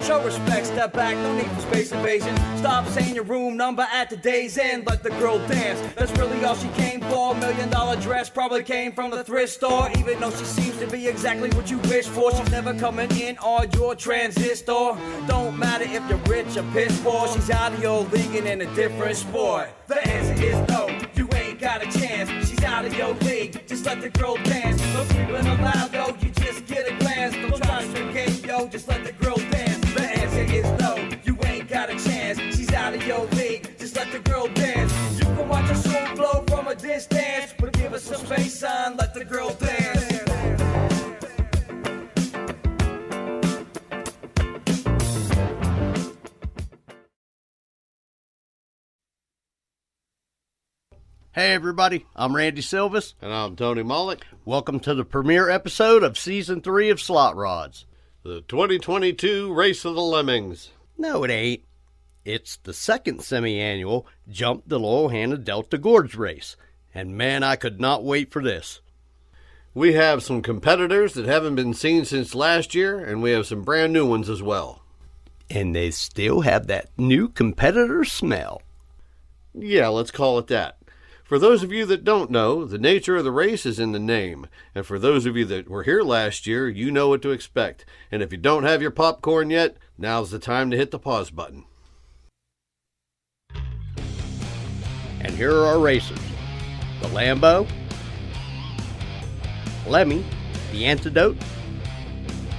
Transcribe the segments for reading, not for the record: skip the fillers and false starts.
Show respect, step back, no need for space invasion. Stop saying your room number at the day's end. Let the girl dance, that's really all she came for. $1 million dress probably came from the thrift store. Even though she seems to be exactly what you wish for, she's never coming in on your transistor. Don't matter if you're rich or piss poor, she's out of your league and in a different sport. The answer is no, you ain't got a chance. She's out of your league, just let the girl dance. No sleeping allowed, yo, you just get a glance. Don't try to swim game, yo, just let the girl dance. The answer is no, you ain't got a chance. She's out of your league, just let the girl dance. You can watch a sword blow from a distance, but give us some space, son, let the girl dance. Hey everybody, I'm Randy Silvis. And I'm Tony Mollick. Welcome to the premiere episode of Season 3 of SLOTRODS. The 2022 Race of the Lemmings. No, it ain't. It's the second semi-annual Jump the Loyalhanna Delta Gorge race. And man, I could not wait for this. We have some competitors that haven't been seen since last year, and we have some brand new ones as well. And they still have that new competitor smell. Yeah, let's call it that. For those of you that don't know, the nature of the race is in the name. And for those of you that were here last year, you know what to expect. And if you don't have your popcorn yet, now's the time to hit the pause button. And here are our racers. The Lambo, Lemming, the Antidote,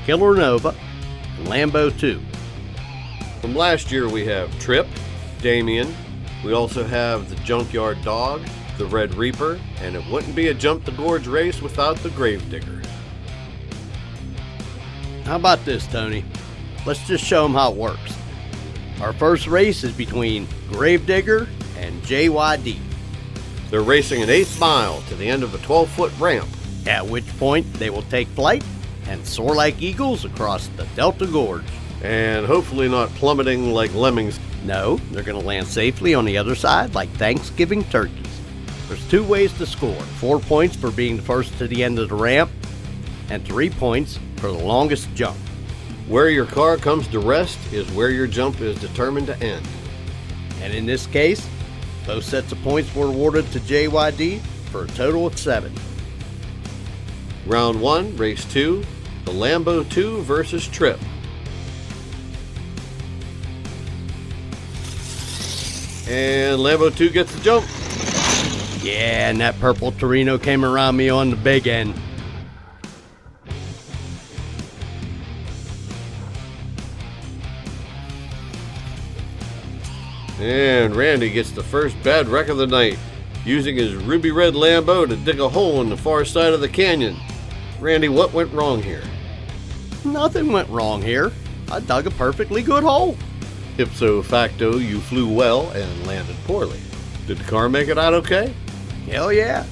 Killer Nova, and Lambo 2. From last year we have Trip, Damien. We also have the Junkyard Dog, the Red Reaper, and it wouldn't be a Jump the Gorge race without the Gravedigger. How about this, Tony? Let's just show them how it works. Our first race is between Gravedigger and JYD. They're racing an 8th mile to the end of a 12-foot ramp. At which point they will take flight and soar like eagles across the Delta Gorge. And hopefully not plummeting like lemmings. No, they're going to land safely on the other side like Thanksgiving turkeys. There's 2 ways to score. 4 points for being the first to the end of the ramp, and 3 points for the longest jump. Where your car comes to rest is where your jump is determined to end. And in this case, both sets of points were awarded to JYD for a total of 7. Round 1, race 2, the Lambo 2 versus Trip. And Lambo 2 gets the jump. Yeah, and that purple Torino came around me on the big end. And Randy gets the first bad wreck of the night, using his ruby red Lambo to dig a hole in the far side of the canyon. Randy, what went wrong here? Nothing went wrong here. I dug a perfectly good hole. Ipso facto, you flew well and landed poorly. Did the car make it out okay? Hell yeah.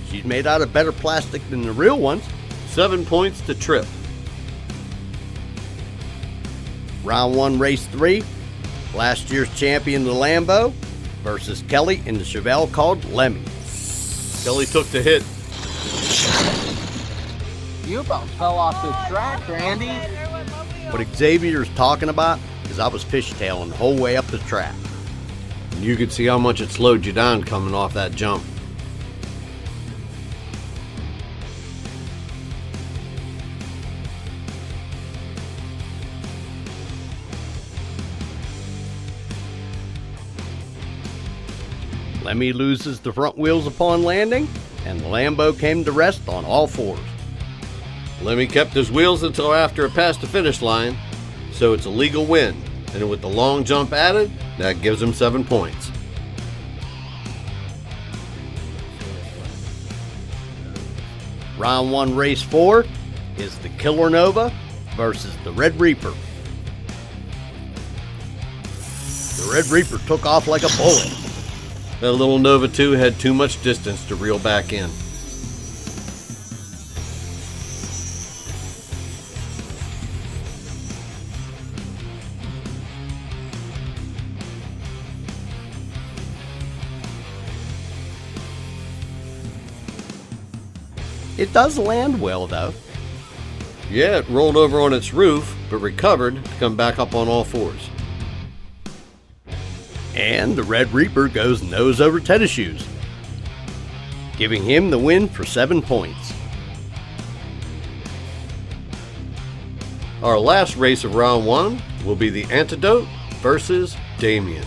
She's made out of better plastic than the real ones. 7 points to Trip. Round 1, race 3. Last year's champion, the Lambo, versus Kelly in the Chevelle called Lemmings. Kelly took the hit. You about fell off the track, Randy. What Xavier's talking about is I was fishtailing the whole way up the track. You could see how much it slowed you down coming off that jump. Lemmy loses the front wheels upon landing, and the Lambo came to rest on all 4s. Lemmy kept his wheels until after it passed the finish line, so it's a legal win. And with the long jump added, that gives him 7 points. Round 1, race 4 is the Killer Nova versus the Red Reaper. The Red Reaper took off like a bullet. That little Nova 2 had too much distance to reel back in. It does land well, though. Yeah, it rolled over on its roof, but recovered to come back up on all fours. And the Red Reaper goes nose over tennis shoes, giving him the win for 7 points. Our last race of round 1 will be the Antidote versus Damien.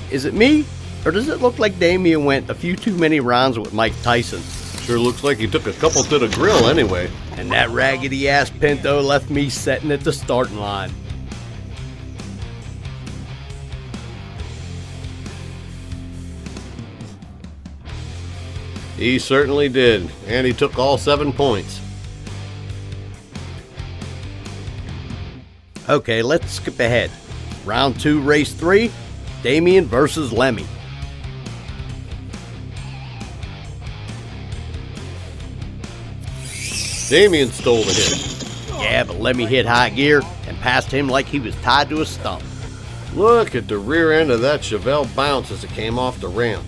Is it me, or does it look like Damien went a few too many rounds with Mike Tyson? Sure looks like he took a couple to the grill anyway. And that raggedy ass Pinto left me sitting at the starting line. He certainly did, and he took all 7 points. Okay, let's skip ahead. Round 2, race 3, Damien versus Lemmy. Damien stole the hit. Yeah, but Lemmy hit high gear and passed him like he was tied to a stump. Look at the rear end of that Chevelle bounce as it came off the ramp.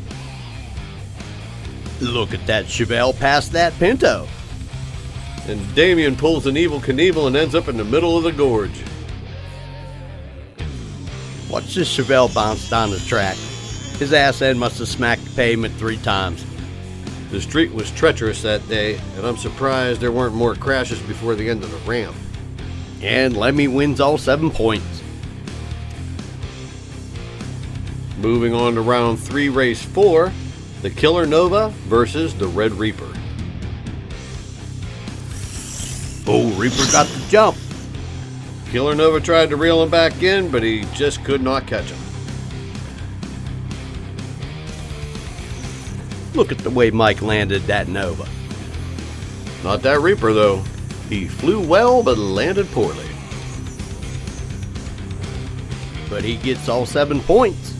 Look at that Chevelle past that Pinto. And Damien pulls an Evel Knievel and ends up in the middle of the gorge. Watch this Chevelle bounce down the track. His ass end must have smacked the pavement 3 times. The street was treacherous that day, and I'm surprised there weren't more crashes before the end of the ramp. And Lemmy wins all 7 points. Moving on to round 3, race 4, the Killer Nova versus the Red Reaper. Oh, Reaper got the jump. Killer Nova tried to reel him back in, but he just could not catch him. Look at the way Mike landed that Nova. Not that Reaper, though. He flew well, but landed poorly. But he gets all 7 points.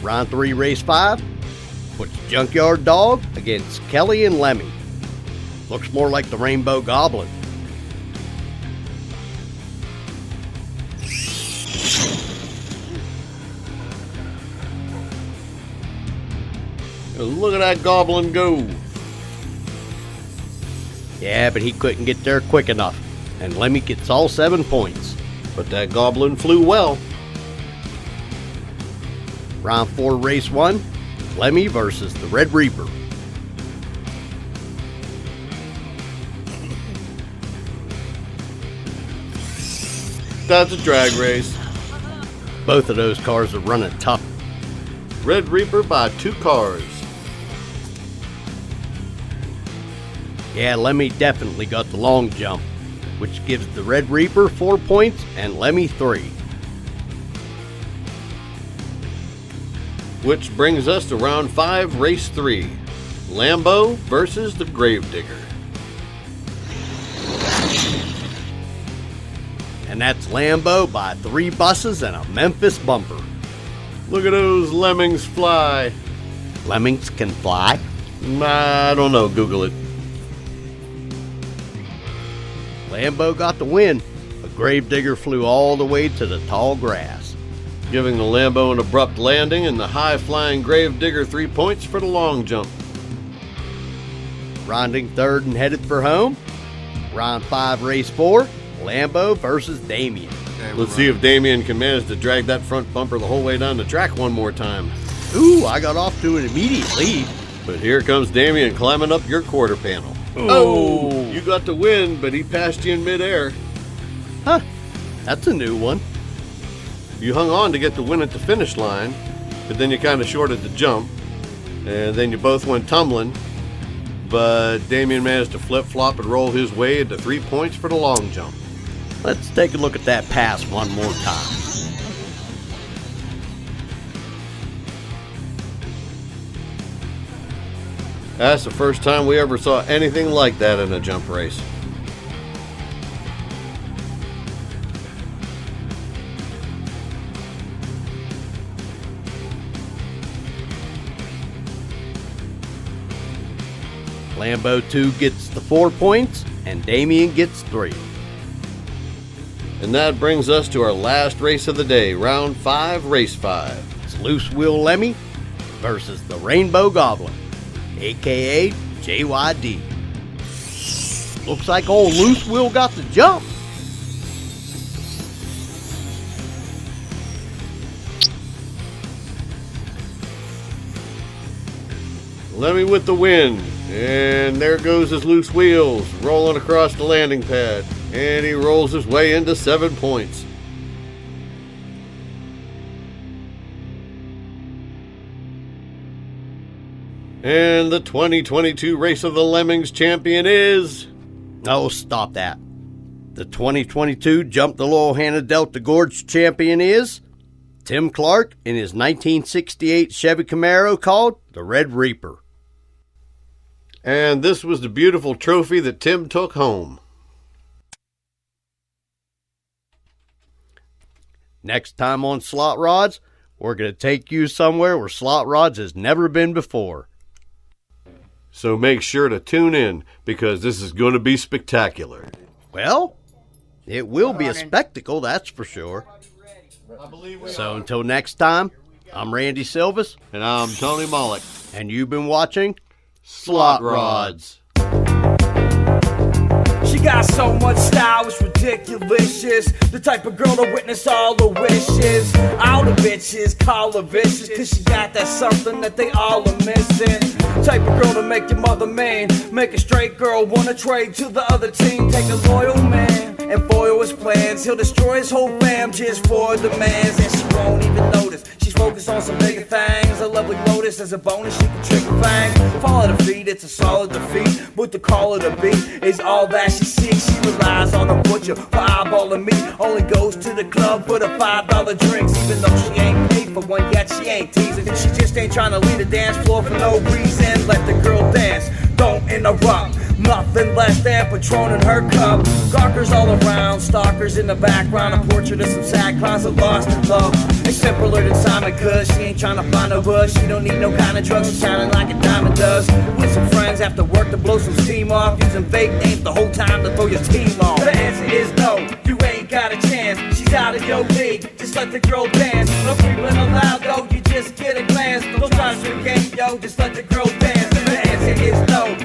Round 3, race 5, puts Junkyard Dog against Kelly and Lemmy. Looks more like the Rainbow Goblin. Look at that goblin go. Yeah, but he couldn't get there quick enough, and Lemmy gets all 7 points. But that goblin flew well. Round 4, race 1, Lemmy versus the Red Reaper. That's a drag race. Both of those cars are running tough. Red Reaper by 2 cars. Yeah, Lemmy definitely got the long jump, which gives the Red Reaper 4 points and Lemmy 3. Which brings us to round 5, race 3. Lambo versus the Gravedigger. And that's Lambo by 3 buses and a Memphis bumper. Look at those lemmings fly. Lemmings can fly? I don't know, Google it. Lambo got the win, but Gravedigger flew all the way to the tall grass, Giving the Lambo an abrupt landing and the high-flying Gravedigger 3 points for the long jump. rounding 3rd and headed for home. Round 5, race 4, Lambo versus Damien. Let's see if Damien can manage to drag that front bumper the whole way down the track one more time. Ooh, I got off to an immediate lead. But here comes Damien climbing up your quarter panel. Oh, You got the win, but he passed you in midair. huh, that's a new one. You hung on to get the win at the finish line, but then you kind of shorted the jump, and then you both went tumbling, but Damien managed to flip-flop and roll his way into 3 points for the long jump. Let's take a look at that pass one more time. That's the first time we ever saw anything like that in a jump race. Lambo 2 gets the 4 points, and Damien gets 3. And that brings us to our last race of the day, round 5, race 5. It's Loose Wheel Lemmy versus the Rainbow Goblin. aka JYD. Looks like old Loose Will got the jump. Lemmy with the win. And there goes his loose wheels, rolling across the landing pad. And he rolls his way into 7 points. And the 2022 Race of the Lemmings champion is... Oh, stop that. The 2022 Jump the Loyalhanna Delta Gorge champion is Tim Clark in his 1968 Chevy Camaro called the Red Reaper. And this was the beautiful trophy that Tim took home. Next time on Slot Rods, we're going to take you somewhere where Slot Rods has never been before. So make sure to tune in, because this is going to be spectacular. Well, it will be a spectacle, that's for sure. So until next time, I'm Randy Silvis. And I'm Tony Mollick. And you've been watching Slot Rods. She got so much style, it's ridiculous. The type of girl to witness all the wishes. All the bitches call her vicious, cause she got that something that they all are missing. Type of girl to make your mother main, make a straight girl wanna trade to the other team. Take a loyal man and foil his plans. He'll destroy his whole fam just for demands. And she won't even notice, she's focused on some bigger things. A lovely lotus as a bonus, she can trick a fang. Fall at her feet, it's a solid defeat, but the call of the beat is all that she seeks. She relies on a butcher for eyeballing meat, only goes to the club for the $5 drinks. Even though she ain't paid for one yet, she ain't teasing. She just ain't trying to leave the dance floor for no reason. Let the girl dance, don't interrupt. Nothing less than Patron in her cup. Gawkers all around, stalkers in the background. A portrait of some sad clowns that lost in love. It's simpler than Simon, cause she ain't trying to find a buzz. She don't need no kind of drugs, she's shining like a diamond does. With some friends after work to blow some steam off, using fake names the whole time to throw your team off. The answer is no, you ain't got a chance. She's out of your league, just let the girl dance. No frequent allowed though, you just get a glance. Don't try to game, yo, just let the girl dance. The answer is no.